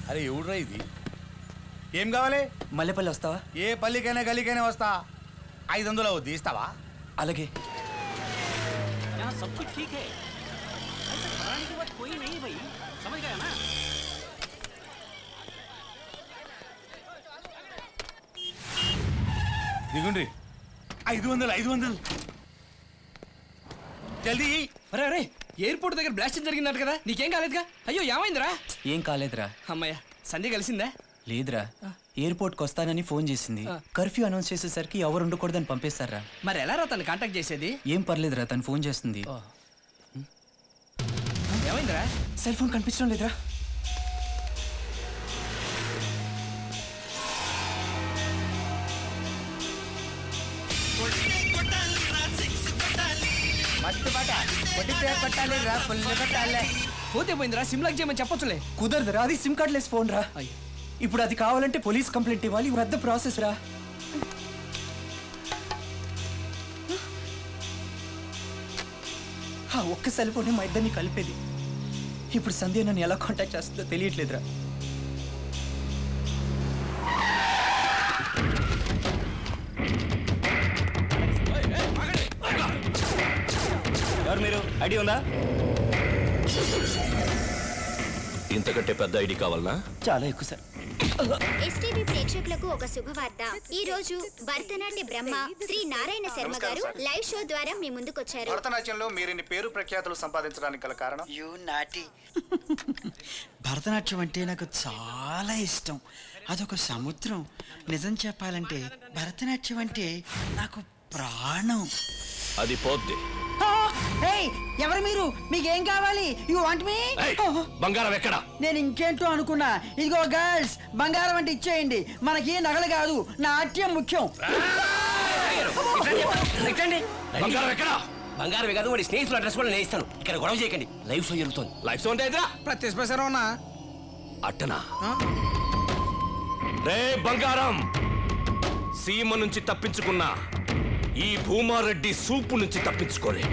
అరే ఎవడురా ఇది? ఏం కావాలి? మల్లెపల్లి వస్తావా? ఏ పల్లికైనా గలీకైనా వస్తా. 500 అవుద్ది, ఇస్తావా? అలాగే. దిగుండ్రి. 500 జల్దీ. అరే ఎయిర్పోర్ట్ దగ్గర బ్లాస్టింగ్ జరిగిందట కదా, నీకేం కాలేదుగా? అయ్యో ఏమైందిరా? ఏం కాలేదురా. అమ్మయ్య, సంధ్య కలిసిందా? లేదురా, ఎయిర్పోర్ట్కి వస్తానని ఫోన్ చేసింది. కర్ఫ్యూ అనౌన్స్ చేసేసరికి ఎవరు ఉండకూడదని పంపేస్తారా. మరి ఎలా రా తను కాంటాక్ట్ చేసేది? ఏం పర్లేదురా, తను ఫోన్ చేస్తుంది. ఏమైందిరా? సెల్ ఫోన్ కనిపించడం లేదురా. పోతే పోయిందిరా, సిమ్ లాక్ చేయమని చెప్పొచ్చులే. కుదరదురా, అది సిమ్ కార్డ్ లెస్ ఫోన్ రా. ఇప్పుడు అది కావాలంటే పోలీస్ కంప్లైంట్ ఇవ్వాలి, పెద్ద ప్రాసెస్ రా. ఒక్క సెల్ ఫోనే మా ఇద్దరిని కలిపేది. ఇప్పుడు సంధ్య నన్ను ఎలా కాంటాక్ట్ చేస్తుందో తెలియట్లేదురా. ఎవరు మీరు? ఐడి ఉందా? ఇంతకంటే పెద్ద ఐడి కావాలనా? చాలా ఎక్కువ సార్. ఎస్టీవీ ప్రేక్షకులకు ఒక శుభవార్త. ఈ రోజు భరతనాట్య బ్రహ్మ శ్రీ నారాయణ శర్మ గారు లైవ్ షో ద్వారా మీ ముందుకొచ్చారు. భరతనాట్యంలో మీరిన్ని పేరు ప్రఖ్యాతులు సంపాదించడానికి గల కారణం? భరతనాట్యం అంటే నాకు చాలా ఇష్టం. అదొక సముద్రం. నిజం చెప్పాలంటే భరతనాట్యం అంటే నాకు ప్రాణం. అది పోద్ది. ఎవరు మీరు? మీకేం కావాలి? You want me? బంగారం ఎక్కడ? నేను ఇంకేంటో అనుకున్నా. ఇదిగో గర్ల్స్, బంగారం అంటే ఇచ్చేయండి. మనకి నగలు కాదు, నాట్యం ముఖ్యం. బంగారం ఎక్కడ? బంగారం కాదు, వాడి స్నేహితుల అడ్రస్ కూడా నేను ఇస్తాను. ఇక్కడ గొడవ చేయకండి, లైవ్ షో జరుగుతుంది. లైవ్ షో అంటే ప్రత్యక్ష అట్టనా? రే బంగారం, సీమ నుంచి తప్పించుకున్నా ఈ భూమారెడ్డి సూపు నుంచి తప్పించుకోలే.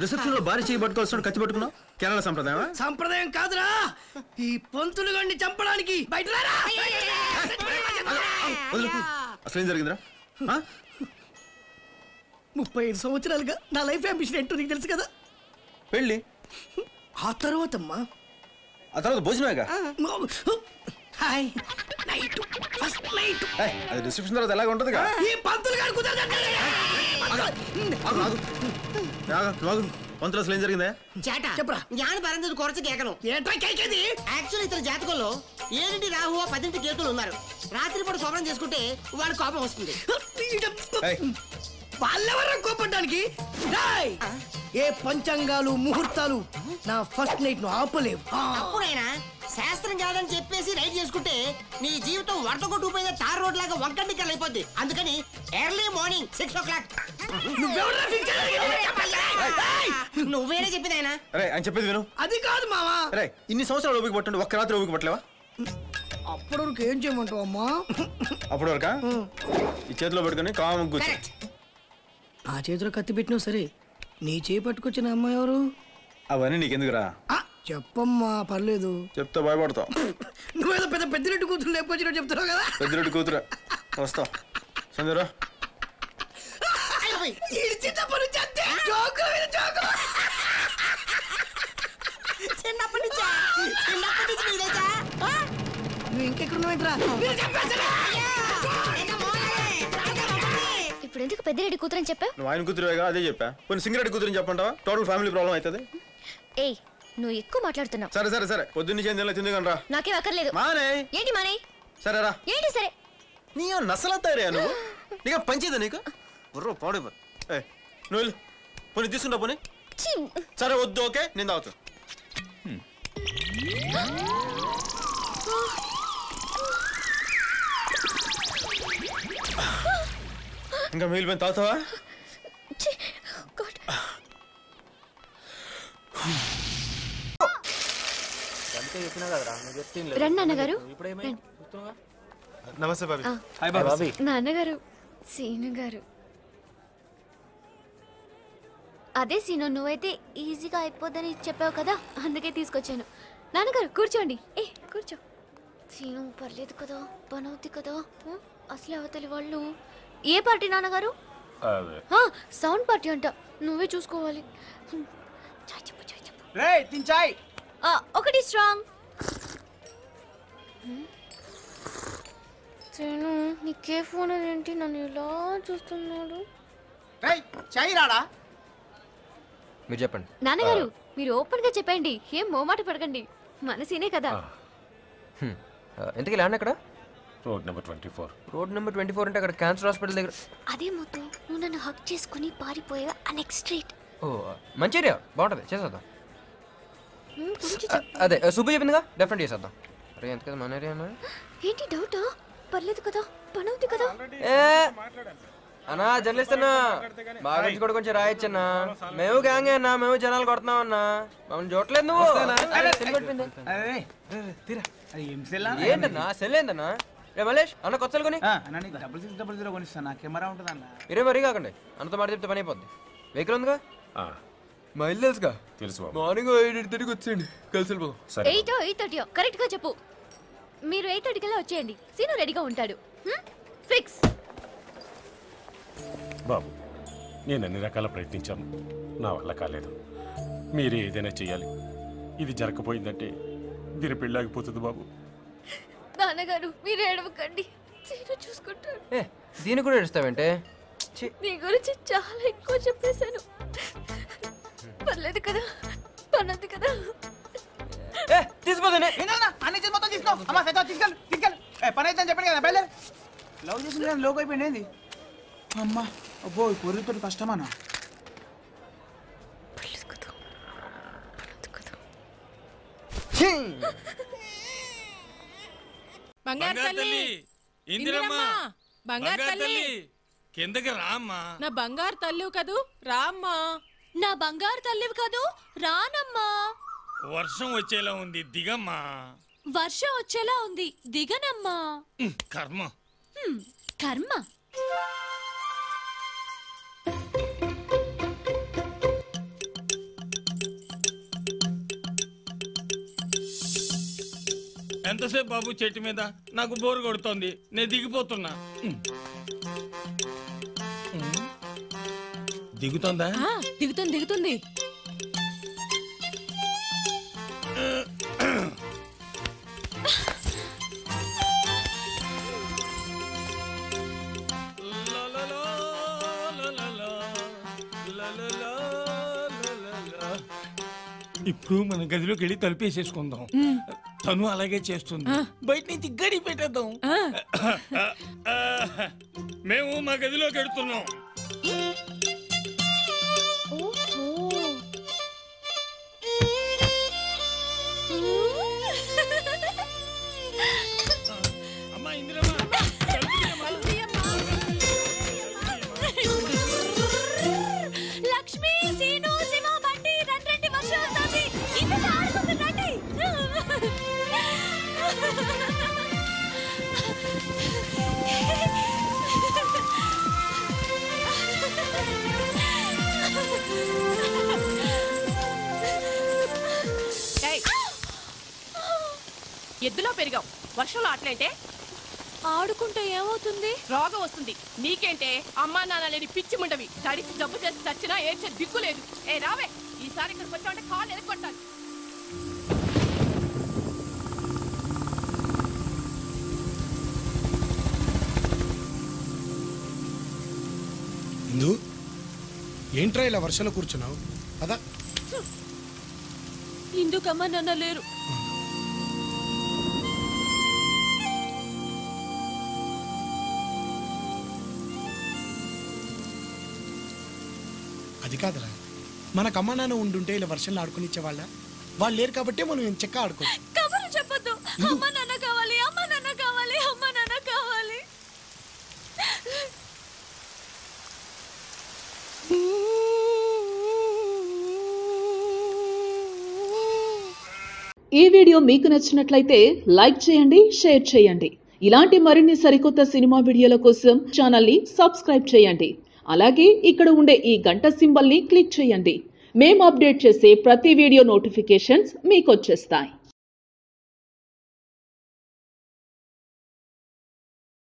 రిసెప్షన్ లో భారీ చేయి పట్టుకోవాల్సిన కత్తి పట్టుకున్నావు. కేరళ సంప్రదాయం. సంప్రదాయం కాదురా, ఈ పంతులు గండి చంపడానికి బయట అసలు ఏం జరిగిందిరా? 35 సంవత్సరాలుగా నా లైఫ్ అంబిషన్ ఏంటో నీకు తెలుసు కదా. పెళ్ళి ఆ తర్వాతమ్మా, ఆ తర్వాత భోజనమేగా. అది రిసెప్షన్ తర్వాత ఎలాగ ఉంటుంది? ఈ పంతులు గారు పంతులు అసలు ఏం జరిగిందా? చెప్పరా. జ్ఞాన పరంజు కొరచ కేకను యాక్చువల్ ఇతర జాతకంలో 7 రాహువ 10 కేతులు ఉన్నారు. రాత్రిపూట శోభనం చేసుకుంటే వాడి కోపం వస్తుంది. వాళ్ళెవరా కోపడ్డానికి? ఏ పంచాంగాలు ముహూర్తాలు నా ఫస్ట్ నైట్ ను ఆపలేవు. అప్పుడైనా శాస్త్రం కాదని చెప్పేసి రైడ్ చేసుకుంటే నీ జీవితం వరద కొట్టుకుపోయిన తార్ రోడ్ లాగా వంకంటికల్ అయిపోద్ది. అందుకని ఎర్లీ మార్నింగ్ 6 o'clock. నువ్వేనే చెప్పింది ఆయన. ఆయన చెప్పేది విను. అది కాదు మావా. ఇన్ని సంవత్సరాలు ఓపిక పట్టండి, ఒక్క రాత్రి ఓపిక పట్టలేవా? అప్పటి వరకు ఏం చేయమంటావు అమ్మా? అప్పటి వరకా ఈ చేతిలో పెట్టుకుని కాము కూర్చో. నా చేతిలో కత్తి పెట్టినావు సరే, నీ చేయి పట్టుకొచ్చిన అమ్మాయి ఎవరు? అవన్నీ నీకెందుకురా? చెప్పమ్మా, పర్లేదు. చెప్తా భయపడతావు. నువ్వేదో పెద్దిరెడ్డి కూతురు లేకపోతే చెప్తున్నావు కదా. పెద్దిరెడ్డి కూతురు వస్తా. సంజయరా నువ్వు ఇంకెక్కడున్నావేంట్రా? ఇప్పుడు ఎందుకు పెద్దిరెడ్డి కూతురు అని చెప్పావు? నువ్వు ఆయన కూతురుగా అదే చెప్పా. కొన్ని సింగరెడ్డి కూతురు చెప్పంటావా? టోటల్ ఫ్యామిలీ ప్రాబ్లం అవుతుంది. ఏయ్, నువ్వు ఎక్కువ మాట్లాడుతున్నావు. సరే సరే సరే, పొద్దున్న చేంజ్ తింది కనరా. నాకేం అక్కర్లేదు. మానే ఏంటి మానే? సరేరా. ఏంటి సరే? నీ నసలతాయిరా నువ్వు. నీకు పంచేదా నీకు? బుర్ర పాడు. నువ్వు వెళ్ళు, పోనీ తీసుకుంటా పోనీ. సరే వద్దు, ఓకే నేను తాగుతా. ఇంకా మిగిలిపోయిన తాగుతావా? రండి అన్నగారు. నమస్తే బాబీ. హాయ్ బాబీ. నాన్నగారు సీను గారు. అదే సీను, నువ్వైతే ఈజీగా అయిపోద్దని చెప్పావు కదా, అందుకే తీసుకొచ్చాను. నాన్నగారు కూర్చోండి. కూర్చో. సీను పర్లేదు కదా, పని అవుతుంది కదా. అసలు అవతలి వాళ్ళు ఏ పార్టీ నాన్నగారు? సౌండ్ పార్టీ అంట, నువ్వే చూసుకోవాలి. చాయ్ చెప్పు, చాయ్ చెప్పు. ఒకటి స్ట్రాంగ్. సీను నీకే ఫోన్ ఏంటి, నన్ను ఇలా చూస్తున్నాడు? చాయ్ రాడా? మీరు చెప్పండి నాన్నగారు, మీరు ఓపెన్ గా చెప్పండి, ఏం మోమాట పడకండి, మన సీనే కదా. ఎంతకీ ల్యాండ్ ఎక్కడ? Road number 24. రోడ్ నెంబర్ 24 అంటే అక్కడ క్యాన్సర్ హాస్పిటల్ దగ్గర. అదే మొత్తం నువ్వు నన్ను హక్ చేసుకుని పారిపోయా ఆ నెక్స్ట్ స్ట్రీట్. ఓ మంచి ఏరియా, బాగుంటుంది, చేసేద్దాం. అదే సుబ్బు చెప్పిందిగా, డెఫినెట్ చేసేద్దాం. అరే ఎంత కదా మన ఏరియా. ఏంటి డౌటా? పర్లేదు కదా, పని అవుతుంది కదా. అన్నా జర్నలిస్ట్ అన్నా, బాగా నుంచి కూడా కొంచెం రాయొచ్చన్నా. మేము గ్యాంగే అన్నా, మేము జనాలు కొడుతున్నాం అన్నా, మమ్మల్ని చూడలేదు నువ్వు. ఏంటన్నా సెల్ ఏందన్నా? రే మలేష్ అన్న కొత్తలు కొని 6600 కొనిస్తాను, కెమెరా ఉంటుంది అన్న. మీరే మరీ కాకండి, అన్నతో మాట చెప్తే పని అయిపోద్ది. వెహికల్ ఉందిగా? మైల్ తెలుసుగా? తెలుసు. మార్నింగ్ 8:30కి వచ్చేయండి, కలిసి వెళ్ళిపోదాం. 8:30 కరెక్ట్ గా చెప్పు. మీరు 8:30 కల్లా వచ్చేయండి, సీను రెడీగా ఉంటాడు. ఫిక్స్. బాబు, నేను అన్ని రకాల ప్రయత్నించాను, నా వల్ల కాలేదు. మీరే ఏదైనా చెయ్యాలి. ఇది జరగకపోయిందంటే దీని పెళ్ళాగిపోతుంది బాబు. నాన్నగారు మీరు ఏడవకండి, సీను చూసుకుంటాడు. దీన్ని కూడా ఏడుస్తావేంటే? నీ గురించి చాలా ఎక్కువ చెప్పేశాను. పర్లేదు కదా, పన్నది కదా. తీసిపోతానే అన్ని చేసి మొత్తం తీసుకో. అమ్మా సైతం తీసుకెళ్ళి పని అయితే చెప్పండి కదా, బయలుదేరు. లవ్ చేసింది కానీ లోకి అయిపోయింది ఏంది? అమ్మా అబ్బో, పొరుగుతో కష్టమానా? బంగారు తల్లి, ఇందిరమ్మ, బంగారు తల్లి, కిందకి రామ్మా. నా బంగారు తల్లివి కదూ, రామ్మా. నా బంగారు తల్లివి కదూ, రానమ్మా. వర్షం వచ్చేలా ఉంది, దిగమ్మా. వర్షం వచ్చేలా ఉంది, దిగనమ్మా. కర్మ కర్మ. ఎంతసేపు బాబు చెట్టు మీద? నాకు బోరు కొడుతోంది, నేను దిగిపోతున్నా. దిగుతుందా? దిగుతుంది దిగుతుంది. ఇప్పుడు మన గదిలోకి వెళ్ళి తలుపేసేసుకుందాం. తను అలాగే చేస్తుంది, బయట నుంచి గడి పెట్టేద్దాం. మేము మా గదిలోకి వెళ్తున్నాం. అమ్మా ఇందిరమ్మ, లక్ష్మి, సీను, శివ, బండి, రండి వర్షం వస్తుంది. ఇందులో ఆడుకుంటూ రండి. ఎద్దులో పెరిగావు, వర్షంలో ఆటలేంటే? ఆడుకుంటే ఏమవుతుంది? రోగం వస్తుంది. నీకేంటే, అమ్మా నాన్న లేని పిచ్చి ముండవి. తడిచి జబ్బు చేసి చచ్చినా ఏడ్చే దిక్కు లేదు. రావే, ఈసారి ఇక్కడికి వచ్చామంటే కాళ్ళు ఎరగొట్టాలి. ఇందు, ఏంట్రా ఇలా వర్షంలో కూర్చున్నావు? అదా ఇందుకమ్మా నాన్న లేరు. అది కాదురా, మనకు అమ్మ నాన్న ఉండుంటే ఇలా వర్షంలో ఆడుకునిచ్చేవాళ్ళ? వాళ్ళు లేరు కాబట్టి మనం చెక్క ఆడుకోవచ్చు. కబుర్లు చెప్పొద్దు. అమ్మ నాన్న కావాలి, అమ్మ నాన్న కావాలి, అమ్మ నాన్న కావాలి. ఈ వీడియో మీకు నచ్చినట్లయితే లైక్ చేయండి, షేర్ చేయండి. ఇలాంటి మరిన్ని సరికొత్త సినిమా వీడియోల కోసం ఛానల్ని సబ్స్క్రైబ్ చేయండి. అలాగే ఇక్కడ ఉండే ఈ గంట సింబల్ని క్లిక్ చేయండి. మేము అప్డేట్ చేసే ప్రతి వీడియో నోటిఫికేషన్స్ మీకు వచ్చేస్తాయి.